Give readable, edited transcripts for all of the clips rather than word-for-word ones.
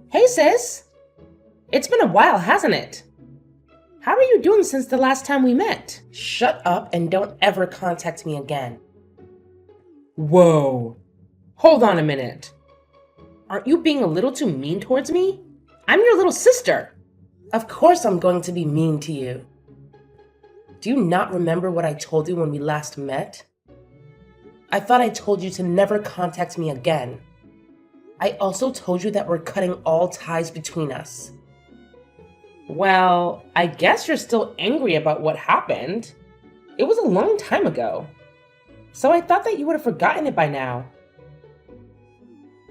Hey sis! It's been a while, hasn't it? How are you doing since the last time we met? Shut up and don't ever contact me again. Whoa! Hold on a minute. Aren't you being a little too mean towards me? I'm your little sister. Of course I'm going to be mean to you. Do you not remember what I told you when we last met? I thought I told you to never contact me again. I also told you that we're cutting all ties between us. Well, I guess you're still angry about what happened. It was a long time ago. So I thought that you would have forgotten it by now.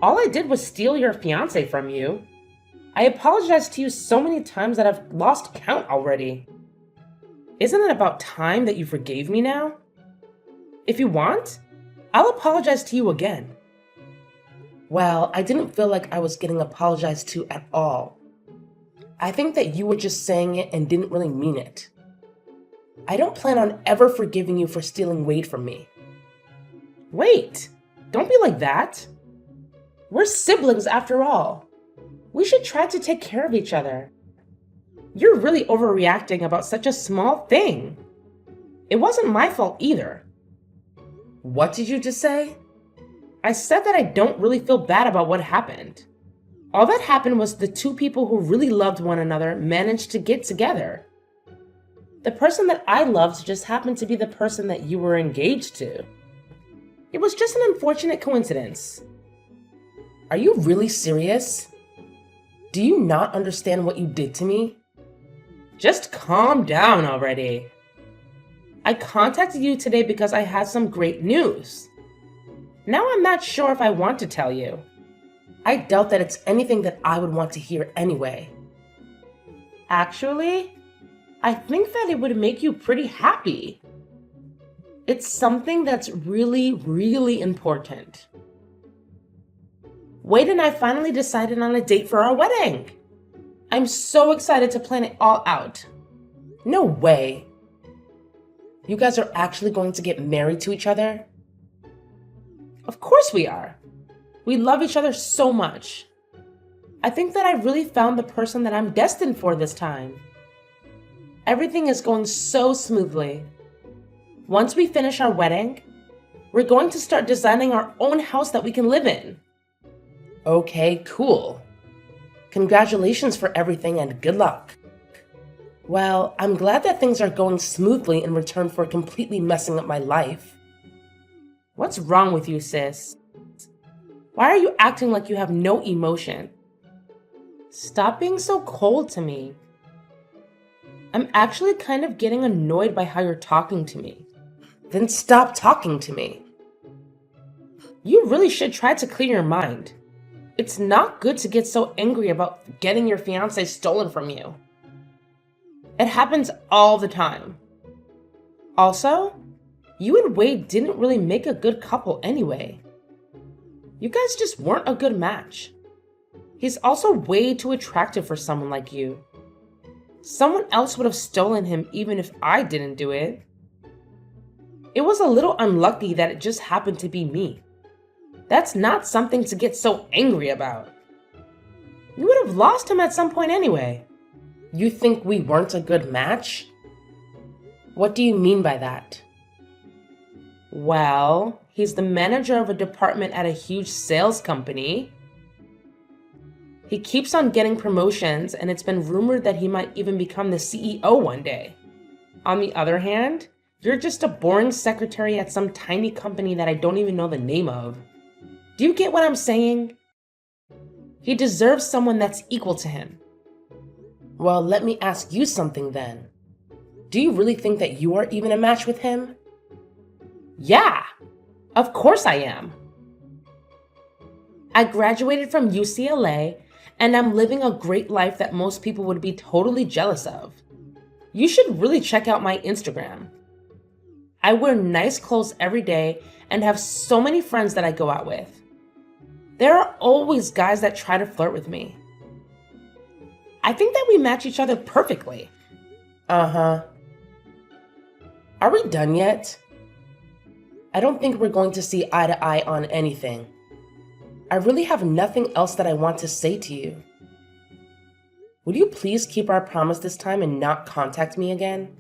All I did was steal your fiancé from you. I apologized to you so many times that I've lost count already. Isn't it about time that you forgave me now? If you want, I'll apologize to you again. Well, I didn't feel like I was getting apologized to at all. I think that you were just saying it and didn't really mean it. I don't plan on ever forgiving you for stealing Wade from me. Wait, don't be like that. We're siblings after all. We should try to take care of each other. You're really overreacting about such a small thing. It wasn't my fault either. What did you just say? I said that I don't really feel bad about what happened. All that happened was the two people who really loved one another managed to get together. The person that I loved just happened to be the person that you were engaged to. It was just an unfortunate coincidence. Are you really serious? Do you not understand what you did to me? Just calm down already. I contacted you today because I had some great news. Now I'm not sure if I want to tell you. I doubt that it's anything that I would want to hear anyway. Actually, I think that it would make you pretty happy. It's something that's really, really important. Wade and I finally decided on a date for our wedding. I'm so excited to plan it all out. No way. You guys are actually going to get married to each other? Of course we are. We love each other so much. I think that I really found the person that I'm destined for this time. Everything is going so smoothly. Once we finish our wedding, we're going to start designing our own house that we can live in. Okay, cool. Congratulations for everything and good luck. Well, I'm glad that things are going smoothly in return for completely messing up my life. What's wrong with you, sis? Why are you acting like you have no emotion? Stop being so cold to me. I'm actually kind of getting annoyed by how you're talking to me. Then stop talking to me. You really should try to clear your mind. It's not good to get so angry about getting your fiancé stolen from you. It happens all the time. Also, you and Wade didn't really make a good couple anyway. You guys just weren't a good match. He's also way too attractive for someone like you. Someone else would have stolen him even if I didn't do it. It was a little unlucky that it just happened to be me. That's not something to get so angry about. You would have lost him at some point anyway. You think we weren't a good match? What do you mean by that? Well, he's the manager of a department at a huge sales company. He keeps on getting promotions, and it's been rumored that he might even become the CEO one day. On the other hand, you're just a boring secretary at some tiny company that I don't even know the name of. Do you get what I'm saying? He deserves someone that's equal to him. Well, let me ask you something then. Do you really think that you are even a match with him? Yeah, of course I am. I graduated from UCLA, and I'm living a great life that most people would be totally jealous of. You should really check out my Instagram. I wear nice clothes every day and have so many friends that I go out with. There are always guys that try to flirt with me. I think that we match each other perfectly. Uh-huh. Are we done yet? I don't think we're going to see eye to eye on anything. I really have nothing else that I want to say to you. Would you please keep our promise this time and not contact me again?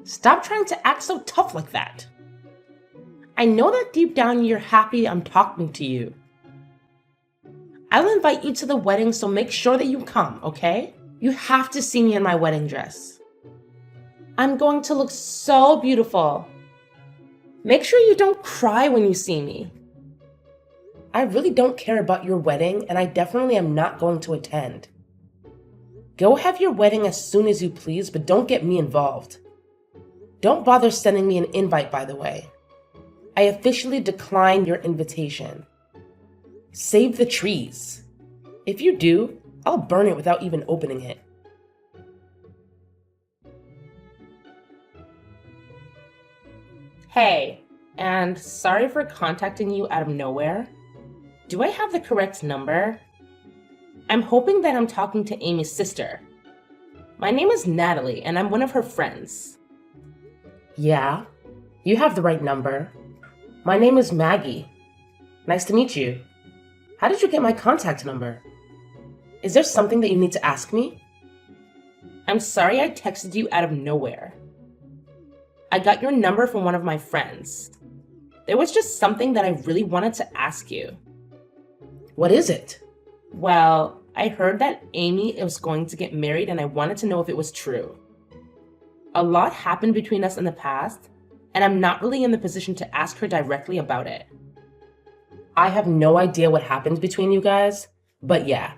Stop trying to act so tough like that. I know that deep down you're happy I'm talking to you. I'll invite you to the wedding, so make sure that you come, okay? You have to see me in my wedding dress. I'm going to look so beautiful. Make sure you don't cry when you see me. I really don't care about your wedding, and I definitely am not going to attend. Go have your wedding as soon as you please, but don't get me involved. Don't bother sending me an invite, by the way. I officially decline your invitation. Save the trees. If you do, I'll burn it without even opening it. Hey, and sorry for contacting you out of nowhere. Do I have the correct number? I'm hoping that I'm talking to Amy's sister. My name is Natalie, and I'm one of her friends. Yeah, you have the right number. My name is Maggie. Nice to meet you. How did you get my contact number? Is there something that you need to ask me? I'm sorry I texted you out of nowhere. I got your number from one of my friends. There was just something that I really wanted to ask you. What is it? Well, I heard that Amy was going to get married, and I wanted to know if it was true. A lot happened between us in the past, and I'm not really in the position to ask her directly about it. I have no idea what happened between you guys, but yeah,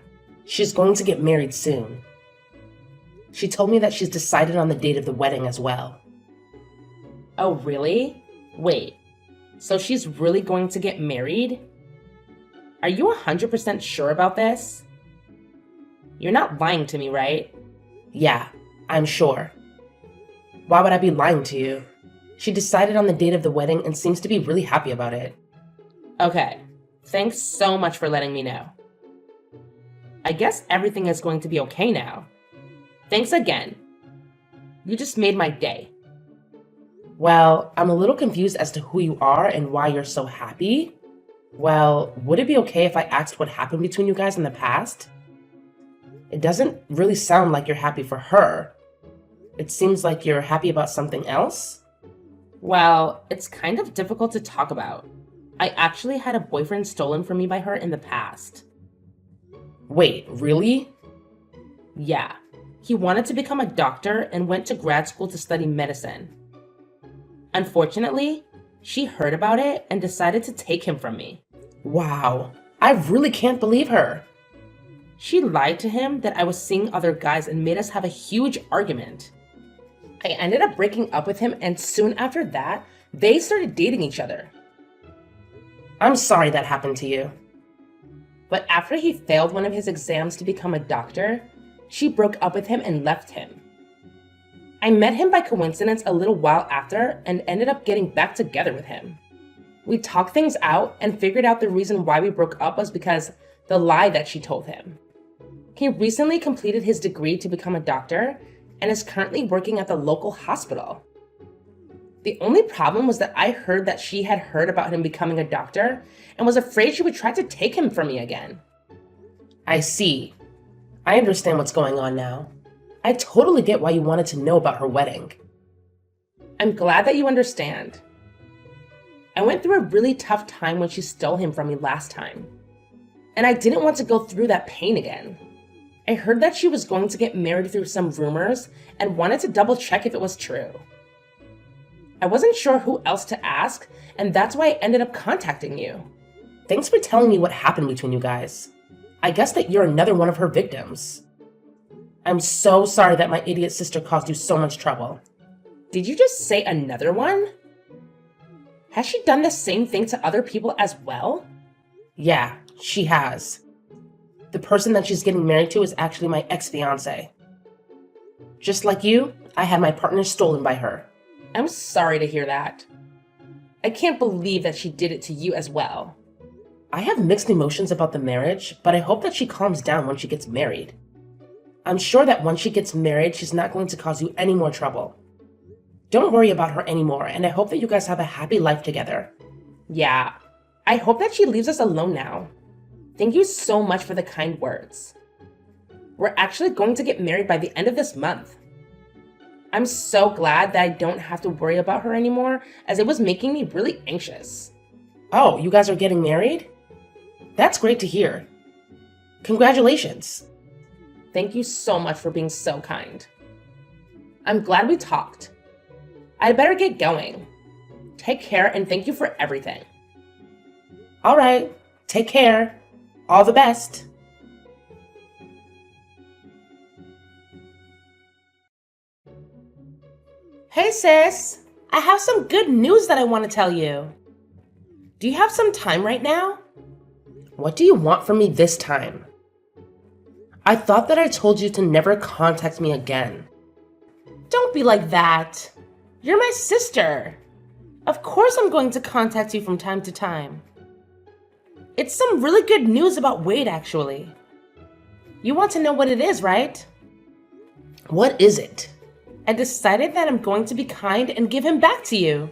she's going to get married soon. She told me that she's decided on the date of the wedding as well. Oh, really? Wait, so she's really going to get married? Are you 100% sure about this? You're not lying to me, right? Yeah, I'm sure. Why would I be lying to you? She decided on the date of the wedding and seems to be really happy about it. Okay, thanks so much for letting me know. I guess everything is going to be okay now. Thanks again. You just made my day. Well, I'm a little confused as to who you are and why you're so happy. Well, would it be okay if I asked what happened between you guys in the past? It doesn't really sound like you're happy for her. It seems like you're happy about something else. Well, it's kind of difficult to talk about. I actually had a boyfriend stolen from me by her in the past. Wait, really? Yeah. He wanted to become a doctor and went to grad school to study medicine. Unfortunately, she heard about it and decided to take him from me. Wow, I really can't believe her. She lied to him that I was seeing other guys and made us have a huge argument. I ended up breaking up with him, and soon after that, they started dating each other. I'm sorry that happened to you. But after he failed one of his exams to become a doctor, she broke up with him and left him. I met him by coincidence a little while after and ended up getting back together with him. We talked things out and figured out the reason why we broke up was because the lie that she told him. He recently completed his degree to become a doctor and is currently working at the local hospital. The only problem was that I heard that she had heard about him becoming a doctor and was afraid she would try to take him from me again. I see. I understand what's going on now. I totally get why you wanted to know about her wedding. I'm glad that you understand. I went through a really tough time when she stole him from me last time, and I didn't want to go through that pain again. I heard that she was going to get married through some rumors and wanted to double check if it was true. I wasn't sure who else to ask, and that's why I ended up contacting you. Thanks for telling me what happened between you guys. I guess that you're another one of her victims. I'm so sorry that my idiot sister caused you so much trouble. Did you just say another one? Has she done the same thing to other people as well? Yeah, she has. The person that she's getting married to is actually my ex-fiance. Just like you, I had my partner stolen by her. I'm sorry to hear that. I can't believe that she did it to you as well. I have mixed emotions about the marriage, but I hope that she calms down when she gets married. I'm sure that once she gets married, she's not going to cause you any more trouble. Don't worry about her anymore, and I hope that you guys have a happy life together. Yeah, I hope that she leaves us alone now. Thank you so much for the kind words. We're actually going to get married by the end of this month. I'm so glad that I don't have to worry about her anymore, as it was making me really anxious. Oh, you guys are getting married? That's great to hear. Congratulations. Thank you so much for being so kind. I'm glad we talked. I'd better get going. Take care and thank you for everything. All right, take care. All the best. Hey sis, I have some good news that I want to tell you. Do you have some time right now? What do you want from me this time? I thought that I told you to never contact me again. Don't be like that. You're my sister. Of course I'm going to contact you from time to time. It's some really good news about Wade, actually. You want to know what it is, right? What is it? I decided that I'm going to be kind and give him back to you.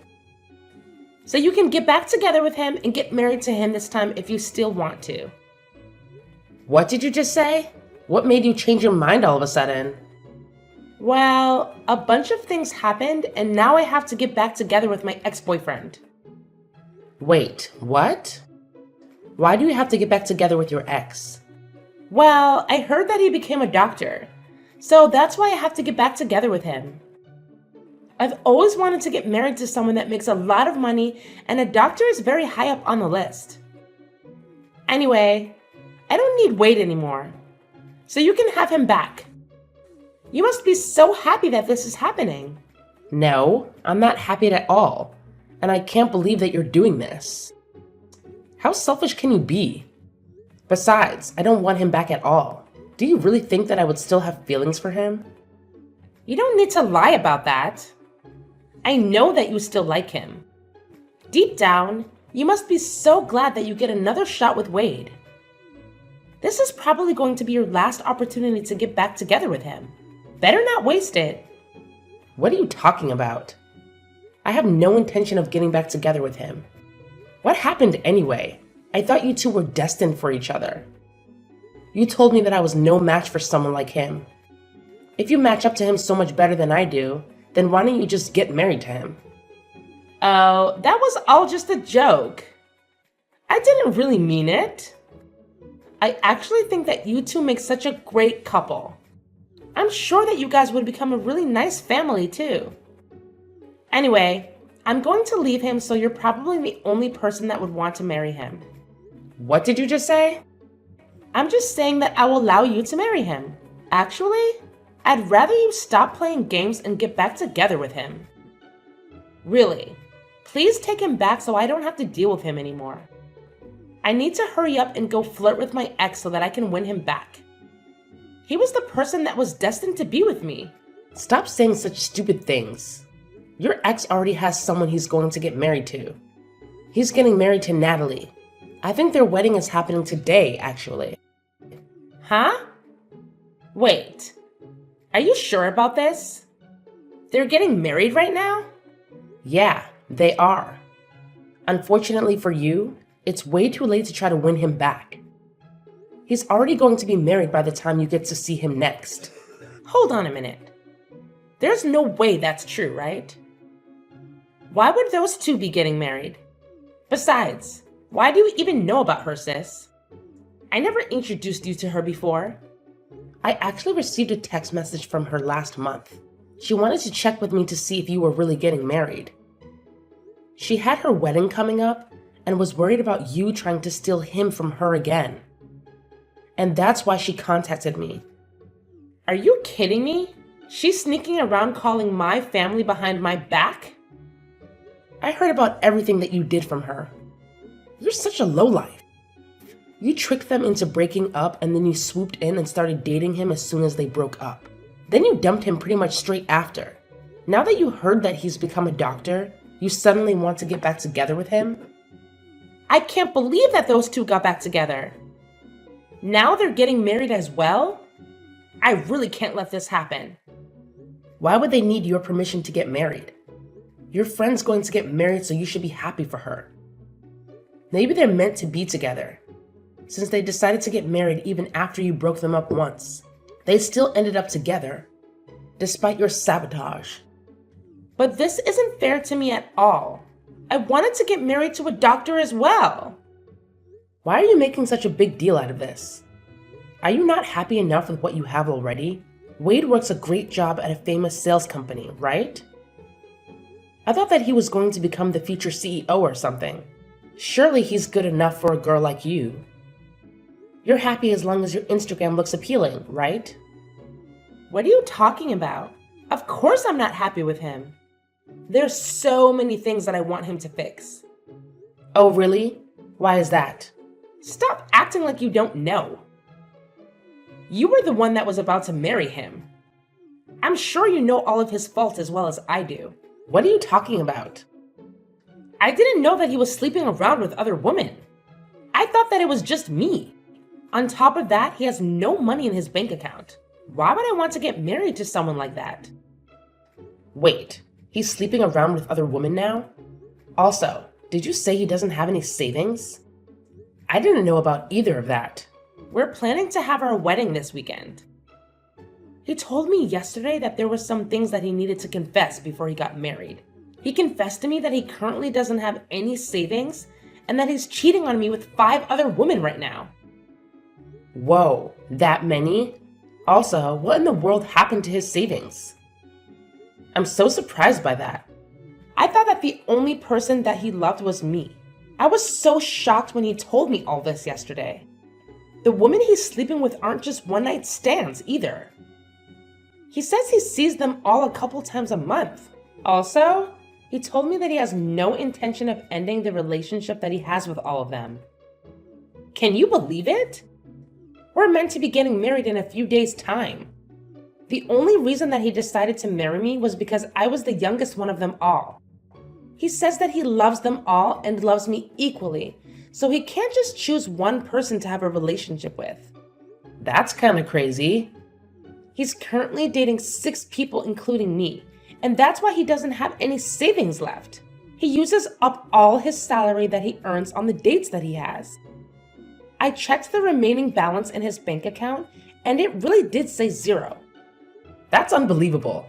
So you can get back together with him and get married to him this time if you still want to. What did you just say? What made you change your mind all of a sudden? Well, a bunch of things happened and now I have to get back together with my ex-boyfriend. Wait, what? Why do you have to get back together with your ex? Well, I heard that he became a doctor. So that's why I have to get back together with him. I've always wanted to get married to someone that makes a lot of money, and a doctor is very high up on the list. Anyway, I don't need Wade anymore, so you can have him back. You must be so happy that this is happening. No, I'm not happy at all, and I can't believe that you're doing this. How selfish can you be? Besides, I don't want him back at all. Do you really think that I would still have feelings for him? You don't need to lie about that. I know that you still like him. Deep down, you must be so glad that you get another shot with Wade. This is probably going to be your last opportunity to get back together with him. Better not waste it. What are you talking about? I have no intention of getting back together with him. What happened anyway? I thought you two were destined for each other. You told me that I was no match for someone like him. If you match up to him so much better than I do, then why don't you just get married to him? Oh, that was all just a joke. I didn't really mean it. I actually think that you two make such a great couple. I'm sure that you guys would become a really nice family too. Anyway, I'm going to leave him, so you're probably the only person that would want to marry him. What did you just say? I'm just saying that I will allow you to marry him. Actually, I'd rather you stop playing games and get back together with him. Really, please take him back so I don't have to deal with him anymore. I need to hurry up and go flirt with my ex so that I can win him back. He was the person that was destined to be with me. Stop saying such stupid things. Your ex already has someone he's going to get married to. He's getting married to Natalie. I think their wedding is happening today, actually. Huh? Wait, are you sure about this? They're getting married right now? Yeah, they are. Unfortunately for you, it's way too late to try to win him back. He's already going to be married by the time you get to see him next. Hold on a minute. There's no way that's true, right? Why would those two be getting married? Besides, why do you even know about her, sis? I never introduced you to her before. I actually received a text message from her last month. She wanted to check with me to see if you were really getting married. She had her wedding coming up and was worried about you trying to steal him from her again. And that's why she contacted me. Are you kidding me? She's sneaking around calling my family behind my back? I heard about everything that you did from her. You're such a lowlife. You tricked them into breaking up and then you swooped in and started dating him as soon as they broke up. Then you dumped him pretty much straight after. Now that you heard that he's become a doctor, you suddenly want to get back together with him? I can't believe that those two got back together. Now they're getting married as well? I really can't let this happen. Why would they need your permission to get married? Your friend's going to get married, so you should be happy for her. Maybe they're meant to be together. Since they decided to get married even after you broke them up once, They still ended up together, despite your sabotage. But this isn't fair to me at all. I wanted to get married to a doctor as well. Why are you making such a big deal out of this? Are you not happy enough with what you have already? Wade works a great job at a famous sales company, right? I thought that he was going to become the future CEO or something. Surely he's good enough for a girl like you. You're happy as long as your Instagram looks appealing, right? What are you talking about? Of course I'm not happy with him. There's so many things that I want him to fix. Oh, really? Why is that? Stop acting like you don't know. You were the one that was about to marry him. I'm sure you know all of his faults as well as I do. What are you talking about? I didn't know that he was sleeping around with other women. I thought that it was just me. On top of that, he has no money in his bank account. Why would I want to get married to someone like that? Wait, he's sleeping around with other women now? Also, did you say he doesn't have any savings? I didn't know about either of that. We're planning to have our wedding this weekend. He told me yesterday that there were some things that he needed to confess before he got married. He confessed to me that he currently doesn't have any savings and that he's cheating on me with 5 other women right now. Whoa, that many? Also, what in the world happened to his savings? I'm so surprised by that. I thought that the only person that he loved was me. I was so shocked when he told me all this yesterday. The women he's sleeping with aren't just one-night stands either. He says he sees them all a couple times a month. Also, he told me that he has no intention of ending the relationship that he has with all of them. Can you believe it? We're meant to be getting married in a few days' time. The only reason that he decided to marry me was because I was the youngest one of them all. He says that he loves them all and loves me equally, so he can't just choose one person to have a relationship with. That's kind of crazy. He's currently dating 6 people, including me, and that's why he doesn't have any savings left. He uses up all his salary that he earns on the dates that he has. I checked the remaining balance in his bank account, and it really did say 0. That's unbelievable.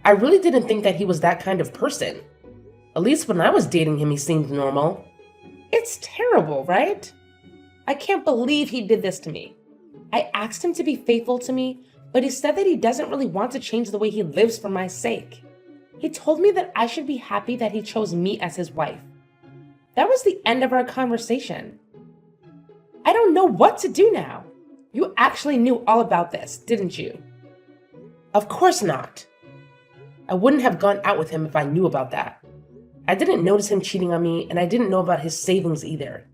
I really didn't think that he was that kind of person. At least when I was dating him, he seemed normal. It's terrible, right? I can't believe he did this to me. I asked him to be faithful to me, but he said that he doesn't really want to change the way he lives for my sake. He told me that I should be happy that he chose me as his wife. That was the end of our conversation. I don't know what to do now. You actually knew all about this, didn't you? Of course not. I wouldn't have gone out with him if I knew about that. I didn't notice him cheating on me, and I didn't know about his savings either.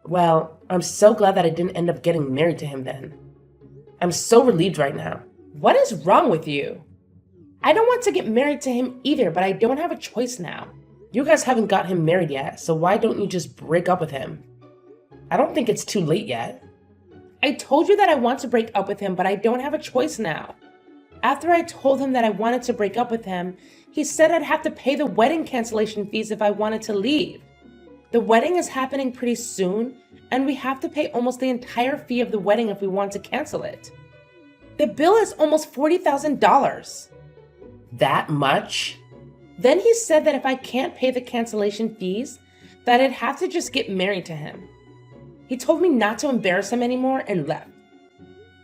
Well, I'm so glad that I didn't end up getting married to him then. I'm so relieved right now. What is wrong with you? I don't want to get married to him either, but I don't have a choice now. You guys haven't got him married yet, so why don't you just break up with him? I don't think it's too late yet. I told you that I want to break up with him, but I don't have a choice now. After I told him that I wanted to break up with him, he said I'd have to pay the wedding cancellation fees if I wanted to leave. The wedding is happening pretty soon, and we have to pay almost the entire fee of the wedding if we want to cancel it. The bill is almost $40,000. That much? Then he said that if I can't pay the cancellation fees, that I'd have to just get married to him. He told me not to embarrass him anymore and left.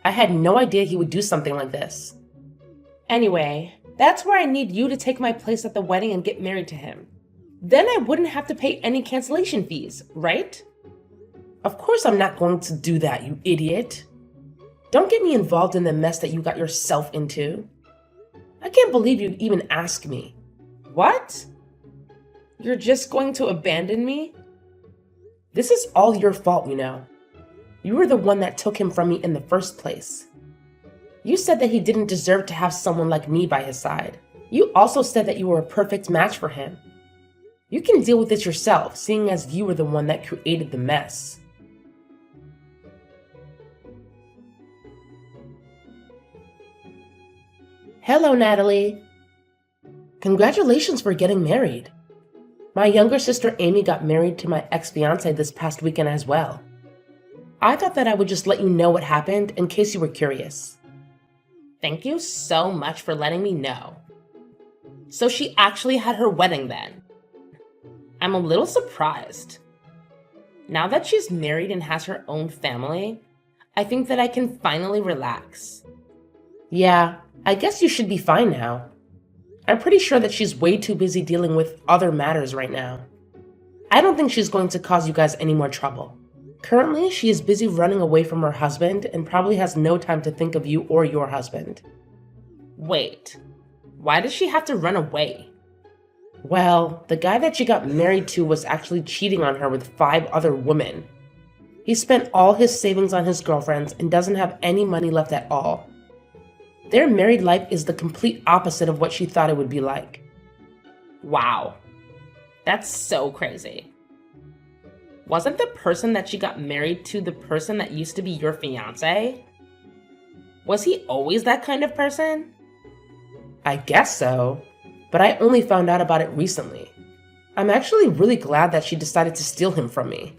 I had no idea he would do something like this. Anyway, that's where I need you to take my place at the wedding and get married to him. Then I wouldn't have to pay any cancellation fees, right? Of course I'm not going to do that, you idiot. Don't get me involved in the mess that you got yourself into. I can't believe you'd even ask me. What? You're just going to abandon me? This is all your fault, you know. You were the one that took him from me in the first place. You said that he didn't deserve to have someone like me by his side. You also said that you were a perfect match for him. You can deal with this yourself, seeing as you were the one that created the mess. Hello, Natalie. Congratulations for getting married. My younger sister Amy got married to my ex-fiance this past weekend as well. I thought that I would just let you know what happened in case you were curious. Thank you so much for letting me know. So she actually had her wedding then. I'm a little surprised. Now that she's married and has her own family, I think that I can finally relax. Yeah, I guess you should be fine now. I'm pretty sure that she's way too busy dealing with other matters right now. I don't think she's going to cause you guys any more trouble. Currently, she is busy running away from her husband and probably has no time to think of you or your husband. Wait, why does she have to run away? Well, the guy that she got married to was actually cheating on her with 5 other women. He spent all his savings on his girlfriends and doesn't have any money left at all. Their married life is the complete opposite of what she thought it would be like. Wow, that's so crazy. Wasn't the person that she got married to the person that used to be your fiance? Was he always that kind of person? I guess so, but I only found out about it recently. I'm actually really glad that she decided to steal him from me.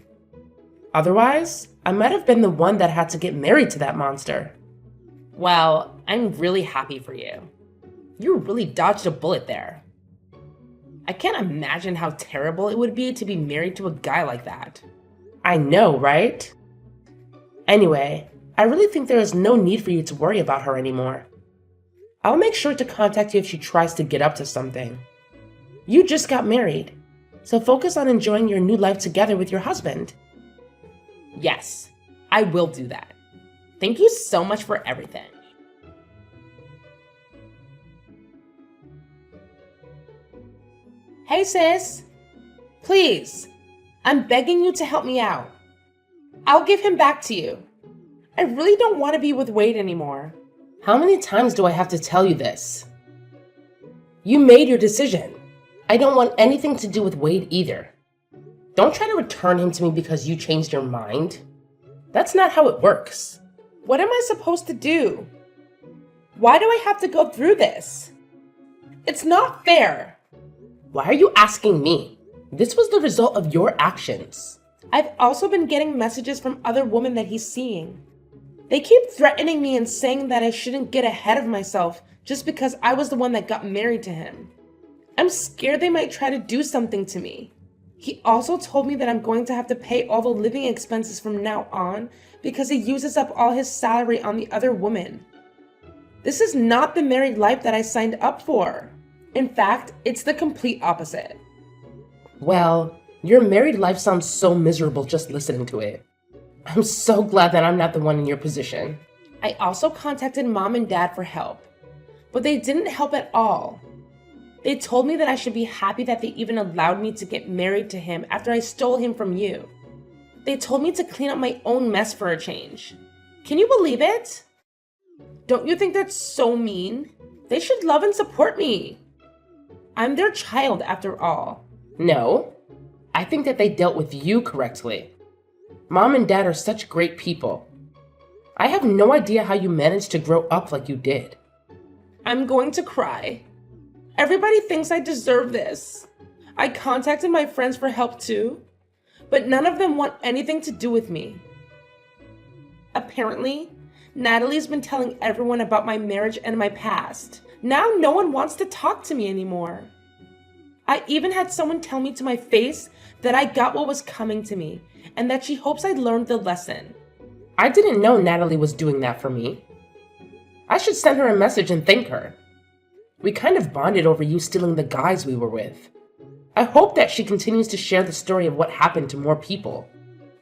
Otherwise, I might have been the one that had to get married to that monster. Well, I'm really happy for you. You really dodged a bullet there. I can't imagine how terrible it would be to be married to a guy like that. I know, right? Anyway, I really think there is no need for you to worry about her anymore. I'll make sure to contact you if she tries to get up to something. You just got married, so focus on enjoying your new life together with your husband. Yes, I will do that. Thank you so much for everything. Hey sis, please, I'm begging you to help me out. I'll give him back to you. I really don't want to be with Wade anymore. How many times do I have to tell you this? You made your decision. I don't want anything to do with Wade either. Don't try to return him to me because you changed your mind. That's not how it works. What am I supposed to do? Why do I have to go through this? It's not fair. Why are you asking me? This was the result of your actions. I've also been getting messages from other women that he's seeing. They keep threatening me and saying that I shouldn't get ahead of myself just because I was the one that got married to him. I'm scared they might try to do something to me. He also told me that I'm going to have to pay all the living expenses from now on because he uses up all his salary on the other woman. This is not the married life that I signed up for. In fact, it's the complete opposite. Well, your married life sounds so miserable just listening to it. I'm so glad that I'm not the one in your position. I also contacted mom and dad for help, but they didn't help at all. They told me that I should be happy that they even allowed me to get married to him after I stole him from you. They told me to clean up my own mess for a change. Can you believe it? Don't you think that's so mean? They should love and support me. I'm their child after all. No, I think that they dealt with you correctly. Mom and dad are such great people. I have no idea how you managed to grow up like you did. I'm going to cry. Everybody thinks I deserve this. I contacted my friends for help too, but none of them want anything to do with me. Apparently, Natalie's been telling everyone about my marriage and my past. Now no one wants to talk to me anymore. I even had someone tell me to my face that I got what was coming to me and that she hopes I learned the lesson. I didn't know Natalie was doing that for me. I should send her a message and thank her. We kind of bonded over you stealing the guys we were with. I hope that she continues to share the story of what happened to more people.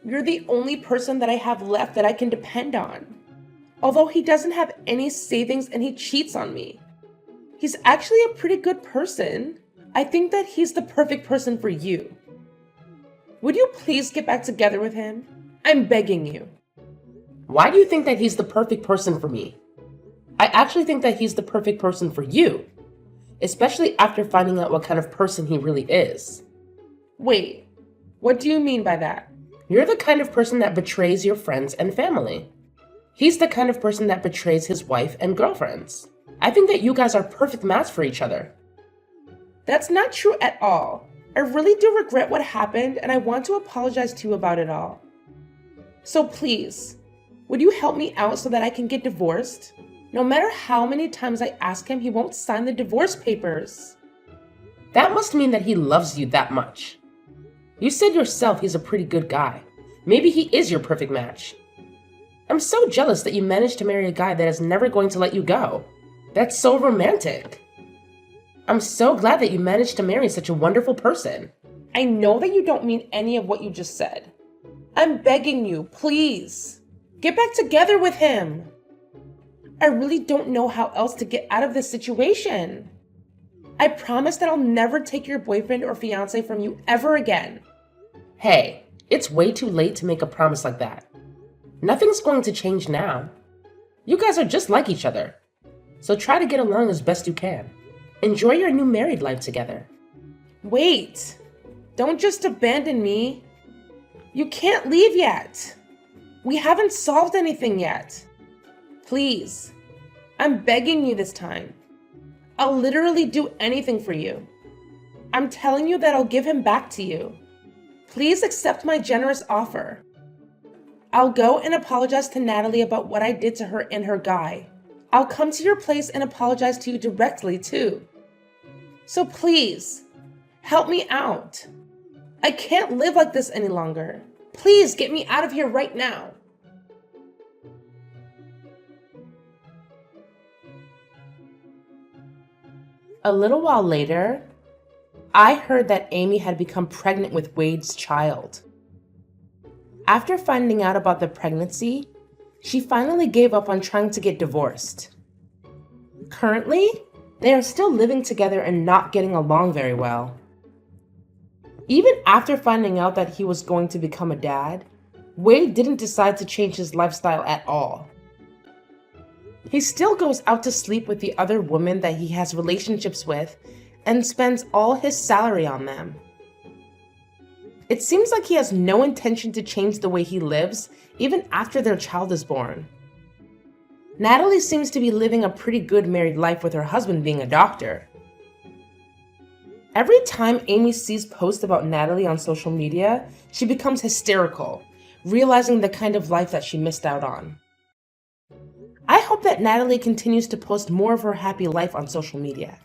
You're the only person that I have left that I can depend on. Although he doesn't have any savings and he cheats on me. He's actually a pretty good person. I think that he's the perfect person for you. Would you please get back together with him? I'm begging you. Why do you think that he's the perfect person for me? I actually think that he's the perfect person for you, especially after finding out what kind of person he really is. Wait, what do you mean by that? You're the kind of person that betrays your friends and family. He's the kind of person that betrays his wife and girlfriends. I think that you guys are a perfect match for each other. That's not true at all. I really do regret what happened and I want to apologize to you about it all. So please, would you help me out so that I can get divorced? No matter how many times I ask him, he won't sign the divorce papers. That must mean that he loves you that much. You said yourself he's a pretty good guy. Maybe he is your perfect match. I'm so jealous that you managed to marry a guy that is never going to let you go. That's so romantic. I'm so glad that you managed to marry such a wonderful person. I know that you don't mean any of what you just said. I'm begging you, please. Get back together with him. I really don't know how else to get out of this situation. I promise that I'll never take your boyfriend or fiance from you ever again. Hey, it's way too late to make a promise like that. Nothing's going to change now. You guys are just like each other. So try to get along as best you can. Enjoy your new married life together. Wait, don't just abandon me. You can't leave yet. We haven't solved anything yet. Please, I'm begging you this time. I'll literally do anything for you. I'm telling you that I'll give him back to you. Please accept my generous offer. I'll go and apologize to Natalie about what I did to her and her guy. I'll come to your place and apologize to you directly too. So please, help me out. I can't live like this any longer. Please get me out of here right now. A little while later, I heard that Amy had become pregnant with Wade's child. After finding out about the pregnancy, she finally gave up on trying to get divorced. Currently, they are still living together and not getting along very well. Even after finding out that he was going to become a dad, Wade didn't decide to change his lifestyle at all. He still goes out to sleep with the other women that he has relationships with and spends all his salary on them. It seems like he has no intention to change the way he lives, even after their child is born. Natalie seems to be living a pretty good married life with her husband being a doctor. Every time Amy sees posts about Natalie on social media, she becomes hysterical, realizing the kind of life that she missed out on. I hope that Natalie continues to post more of her happy life on social media.